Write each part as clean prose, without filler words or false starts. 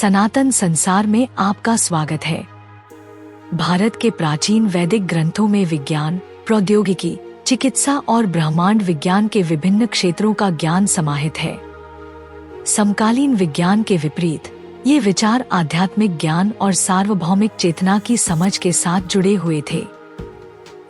सनातन संसार में आपका स्वागत है। भारत के प्राचीन वैदिक ग्रंथों में विज्ञान, प्रौद्योगिकी, चिकित्सा और ब्रह्मांड विज्ञान के विभिन्न क्षेत्रों का ज्ञान समाहित है। समकालीन विज्ञान के विपरीत ये विचार आध्यात्मिक ज्ञान और सार्वभौमिक चेतना की समझ के साथ जुड़े हुए थे।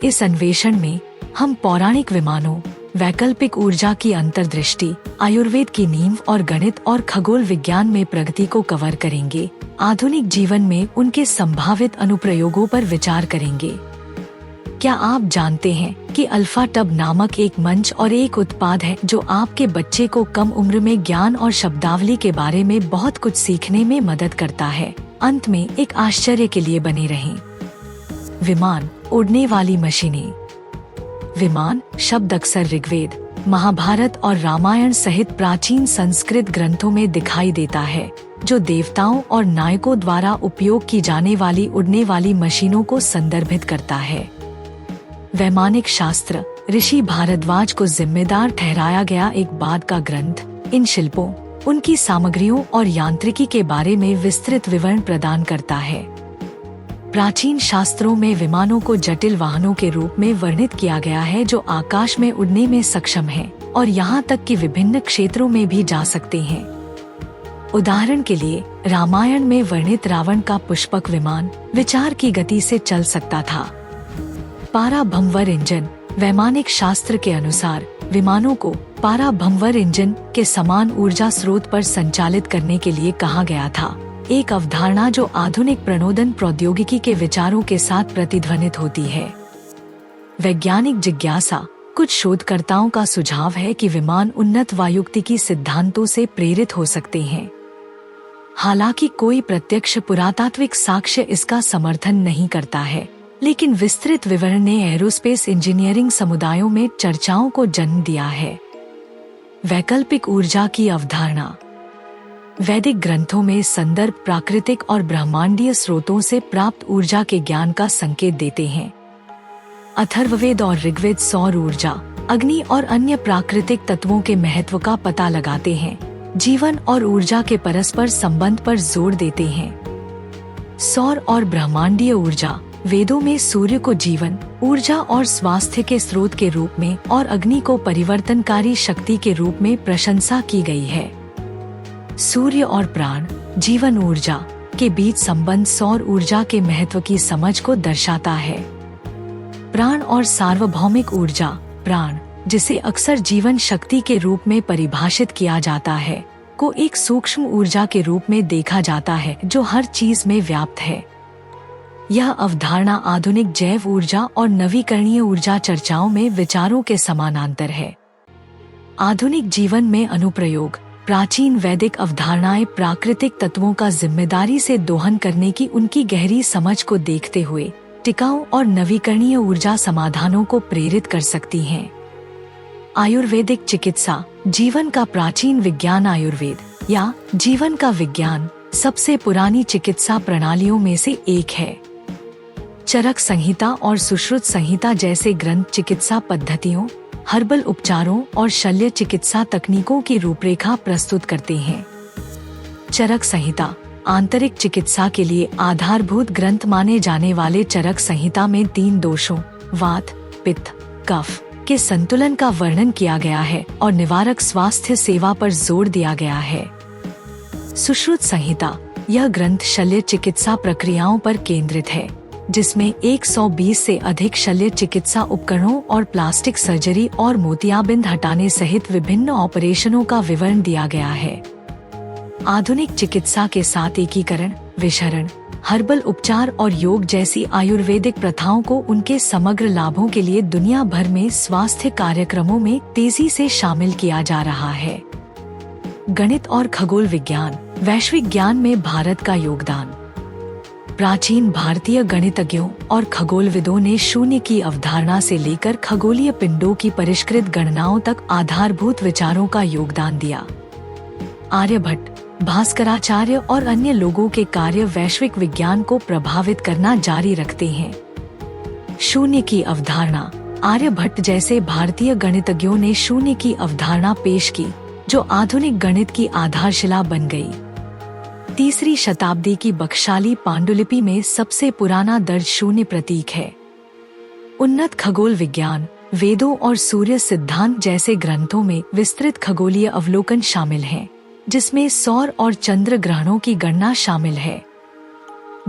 इस अन्वेषण में हम पौराणिक विमानों, वैकल्पिक ऊर्जा की अंतर्दृष्टि, आयुर्वेद की नींव और गणित और खगोल विज्ञान में प्रगति को कवर करेंगे। आधुनिक जीवन में उनके संभावित अनुप्रयोगों पर विचार करेंगे। क्या आप जानते हैं कि अल्फा टब नामक एक मंच और एक उत्पाद है जो आपके बच्चे को कम उम्र में ज्ञान और शब्दावली के बारे में बहुत कुछ सीखने में मदद करता है। अंत में एक आश्चर्य के लिए बने रहें। विमान, उड़ने वाली मशीनें। विमान शब्द अक्सर ऋग्वेद, महाभारत और रामायण सहित प्राचीन संस्कृत ग्रंथों में दिखाई देता है, जो देवताओं और नायकों द्वारा उपयोग की जाने वाली उड़ने वाली मशीनों को संदर्भित करता है। वैमानिक शास्त्र, ऋषि भारद्वाज को जिम्मेदार ठहराया गया एक बाद का ग्रंथ इन शिल्पों, उनकी सामग्रियों और यांत्रिकी के बारे में विस्तृत विवरण प्रदान करता है। प्राचीन शास्त्रों में विमानों को जटिल वाहनों के रूप में वर्णित किया गया है जो आकाश में उड़ने में सक्षम हैं और यहाँ तक कि विभिन्न क्षेत्रों में भी जा सकते हैं। उदाहरण के लिए रामायण में वर्णित रावण का पुष्पक विमान विचार की गति से चल सकता था। पाराभंवर इंजन, वैमानिक शास्त्र के अनुसार विमानों को पाराभंवर इंजन के समान ऊर्जा स्रोत पर संचालित करने के लिए कहा गया था, एक अवधारणा जो आधुनिक प्रणोदन प्रौद्योगिकी के विचारों के साथ प्रतिध्वनित होती है। वैज्ञानिक जिज्ञासा, कुछ शोधकर्ताओं का सुझाव है कि विमान उन्नत वायुगतिकी सिद्धांतों से प्रेरित हो सकते हैं। हालांकि कोई प्रत्यक्ष पुरातात्विक साक्ष्य इसका समर्थन नहीं करता है, लेकिन विस्तृत विवरण ने एरोस्पेस इंजीनियरिंग समुदायों में चर्चाओं को जन्म दिया है। वैकल्पिक ऊर्जा की अवधारणा। वैदिक ग्रंथों में संदर्भ प्राकृतिक और ब्रह्मांडीय स्रोतों से प्राप्त ऊर्जा के ज्ञान का संकेत देते हैं। अथर्ववेद और ऋग्वेद सौर ऊर्जा, अग्नि और अन्य प्राकृतिक तत्वों के महत्व का पता लगाते हैं, जीवन और ऊर्जा के परस्पर संबंध पर जोर देते हैं। सौर और ब्रह्मांडीय ऊर्जा, वेदों में सूर्य को जीवन, ऊर्जा और स्वास्थ्य के स्रोत के रूप में और अग्नि को परिवर्तनकारी शक्ति के रूप में प्रशंसा की गई है। सूर्य और प्राण, जीवन ऊर्जा के बीच संबंध सौर ऊर्जा के महत्व की समझ को दर्शाता है। प्राण और सार्वभौमिक ऊर्जा, प्राण जिसे अक्सर जीवन शक्ति के रूप में परिभाषित किया जाता है, को एक सूक्ष्म ऊर्जा के रूप में देखा जाता है जो हर चीज में व्याप्त है। यह अवधारणा आधुनिक जैव ऊर्जा और नवीकरणीय ऊर्जा चर्चाओं में विचारों के समानांतर है। आधुनिक जीवन में अनुप्रयोग। प्राचीन वैदिक अवधारणाएं प्राकृतिक तत्वों का जिम्मेदारी से दोहन करने की उनकी गहरी समझ को देखते हुए टिकाऊ और नवीकरणीय ऊर्जा समाधानों को प्रेरित कर सकती हैं। आयुर्वेदिक चिकित्सा, जीवन का प्राचीन विज्ञान। आयुर्वेद या जीवन का विज्ञान सबसे पुरानी चिकित्सा प्रणालियों में से एक है। चरक संहिता और सुश्रुत संहिता जैसे ग्रंथ चिकित्सा पद्धतियों, हर्बल उपचारों और शल्य चिकित्सा तकनीकों की रूपरेखा प्रस्तुत करते हैं। चरक संहिता आंतरिक चिकित्सा के लिए आधारभूत ग्रंथ माने जाने वाले चरक संहिता में 3 दोषों वात, पित्त, कफ के संतुलन का वर्णन किया गया है और निवारक स्वास्थ्य सेवा पर जोर दिया गया है। सुश्रुत संहिता, यह ग्रंथ शल्य चिकित्सा प्रक्रियाओं पर केंद्रित है, जिसमें 120 से अधिक शल्य चिकित्सा उपकरणों और प्लास्टिक सर्जरी और मोतियाबिंद हटाने सहित विभिन्न ऑपरेशनों का विवरण दिया गया है। आधुनिक चिकित्सा के साथ एकीकरण, विषहरण, हर्बल उपचार और योग जैसी आयुर्वेदिक प्रथाओं को उनके समग्र लाभों के लिए दुनिया भर में स्वास्थ्य कार्यक्रमों में तेजी से शामिल किया जा रहा है। गणित और खगोल विज्ञान, वैश्विक ज्ञान में भारत का योगदान। प्राचीन भारतीय गणितज्ञों और खगोलविदों ने शून्य की अवधारणा से लेकर खगोलीय पिंडों की परिष्कृत गणनाओं तक आधारभूत विचारों का योगदान दिया। आर्यभट्ट, भास्कराचार्य और अन्य लोगों के कार्य वैश्विक विज्ञान को प्रभावित करना जारी रखते हैं। शून्य की अवधारणा, आर्यभट्ट जैसे भारतीय गणितज्ञों ने शून्य की अवधारणा पेश की, जो आधुनिक गणित की आधारशिला बन गई। तीसरी शताब्दी की बख्शाली पांडुलिपि में सबसे पुराना दर्ज शून्य प्रतीक है। उन्नत खगोल विज्ञान, वेदों और सूर्य सिद्धांत जैसे ग्रंथों में विस्तृत खगोलीय अवलोकन शामिल हैं, जिसमें सौर और चंद्र ग्रहणों की गणना शामिल है।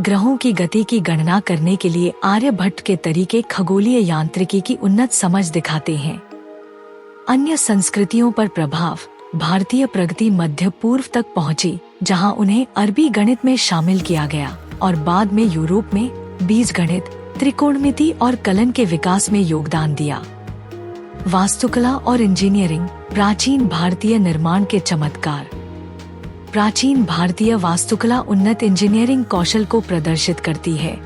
ग्रहों की गति की गणना करने के लिए आर्यभट्ट के तरीके खगोलीय यांत्रिकी की उन्नत समझ दिखाते हैं। अन्य संस्कृतियों पर प्रभाव, भारतीय प्रगति मध्य पूर्व तक पहुंची, जहां उन्हें अरबी गणित में शामिल किया गया और बाद में यूरोप में बीजगणित, त्रिकोणमिति और कलन के विकास में योगदान दिया। वास्तुकला और इंजीनियरिंग, प्राचीन भारतीय निर्माण के चमत्कार। प्राचीन भारतीय वास्तुकला उन्नत इंजीनियरिंग कौशल को प्रदर्शित करती है,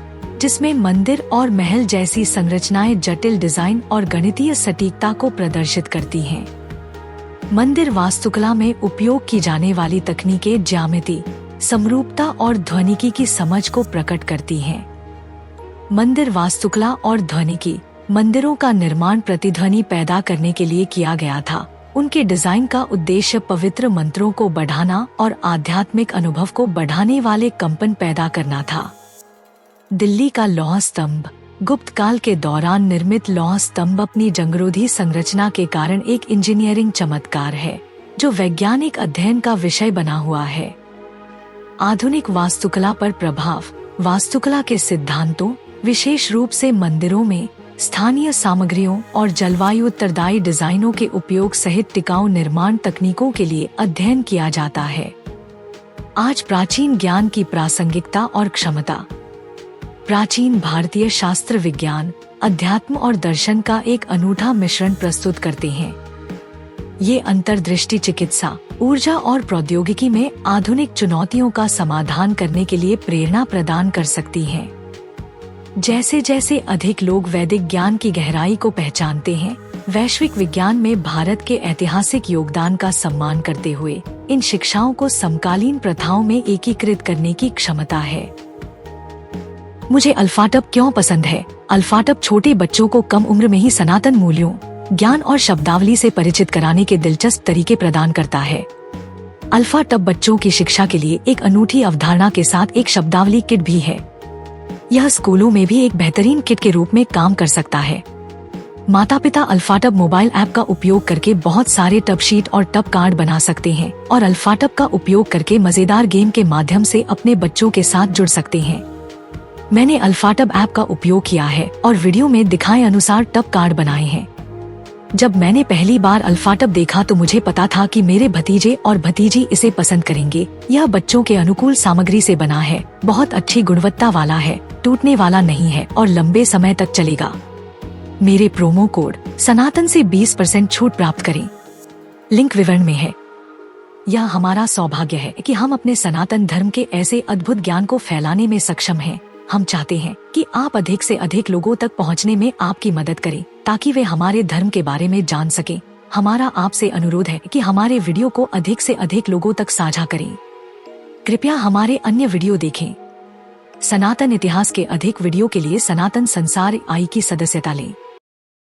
जिसमें मंदिर और महल जैसी संरचनाएं जटिल डिजाइन और गणितीय सटीकता को प्रदर्शित करती हैं। मंदिर वास्तुकला में उपयोग की जाने वाली तकनीकें ज्यामिति, समरूपता और ध्वनिकी की समझ को प्रकट करती हैं। मंदिर वास्तुकला और ध्वनिकी, मंदिरों का निर्माण प्रतिध्वनि पैदा करने के लिए किया गया था। उनके डिजाइन का उद्देश्य पवित्र मंत्रों को बढ़ाना और आध्यात्मिक अनुभव को बढ़ाने वाले कंपन पैदा करना था। दिल्ली का लौह स्तंभ, गुप्त काल के दौरान निर्मित लौह स्तंभ अपनी जंगरोधी संरचना के कारण एक इंजीनियरिंग चमत्कार है, जो वैज्ञानिक अध्ययन का विषय बना हुआ है। आधुनिक वास्तुकला पर प्रभाव, वास्तुकला के सिद्धांतों, विशेष रूप से मंदिरों में स्थानीय सामग्रियों और जलवायु उत्तरदायी डिजाइनों के उपयोग सहित टिकाऊ निर्माण तकनीकों के लिए अध्ययन किया जाता है। आज प्राचीन ज्ञान की प्रासंगिकता और क्षमता। प्राचीन भारतीय शास्त्र विज्ञान, अध्यात्म और दर्शन का एक अनूठा मिश्रण प्रस्तुत करते हैं। ये अंतर्दृष्टि चिकित्सा, ऊर्जा और प्रौद्योगिकी में आधुनिक चुनौतियों का समाधान करने के लिए प्रेरणा प्रदान कर सकती हैं। जैसे जैसे अधिक लोग वैदिक ज्ञान की गहराई को पहचानते हैं, वैश्विक विज्ञान में भारत के ऐतिहासिक योगदान का सम्मान करते हुए इन शिक्षाओं को समकालीन प्रथाओं में एकीकृत करने की क्षमता है। मुझे अल्फाटब क्यों पसंद है? अल्फाटब छोटे बच्चों को कम उम्र में ही सनातन मूल्यों, ज्ञान और शब्दावली से परिचित कराने के दिलचस्प तरीके प्रदान करता है। अल्फाटब बच्चों की शिक्षा के लिए एक अनूठी अवधारणा के साथ एक शब्दावली किट भी है। यह स्कूलों में भी एक बेहतरीन किट के रूप में काम कर सकता है। माता पिता अल्फाटब मोबाइल ऐप का उपयोग करके बहुत सारे टब शीट और टब कार्ड बना सकते हैं और अल्फाटब का उपयोग करके मजेदार गेम के माध्यम से अपने बच्चों के साथ जुड़ सकते हैं। मैंने अल्फाटब ऐप का उपयोग किया है और वीडियो में दिखाए अनुसार टब कार्ड बनाए हैं। जब मैंने पहली बार अल्फाटब देखा तो मुझे पता था कि मेरे भतीजे और भतीजी इसे पसंद करेंगे। यह बच्चों के अनुकूल सामग्री से बना है, बहुत अच्छी गुणवत्ता वाला है, टूटने वाला नहीं है और लंबे समय तक चलेगा। मेरे प्रोमो कोड सनातन से 20% छूट प्राप्त करें। लिंक विवरण में है। यह हमारा सौभाग्य है कि हम अपने सनातन धर्म के ऐसे अद्भुत ज्ञान को फैलाने में सक्षम हैं। हम चाहते हैं कि आप अधिक से अधिक लोगों तक पहुंचने में आपकी मदद करें, ताकि वे हमारे धर्म के बारे में जान सकें। हमारा आपसे अनुरोध है कि हमारे वीडियो को अधिक से अधिक लोगों तक साझा करें। कृपया हमारे अन्य वीडियो देखें। सनातन इतिहास के अधिक वीडियो के लिए सनातन संसार आई की सदस्यता लें।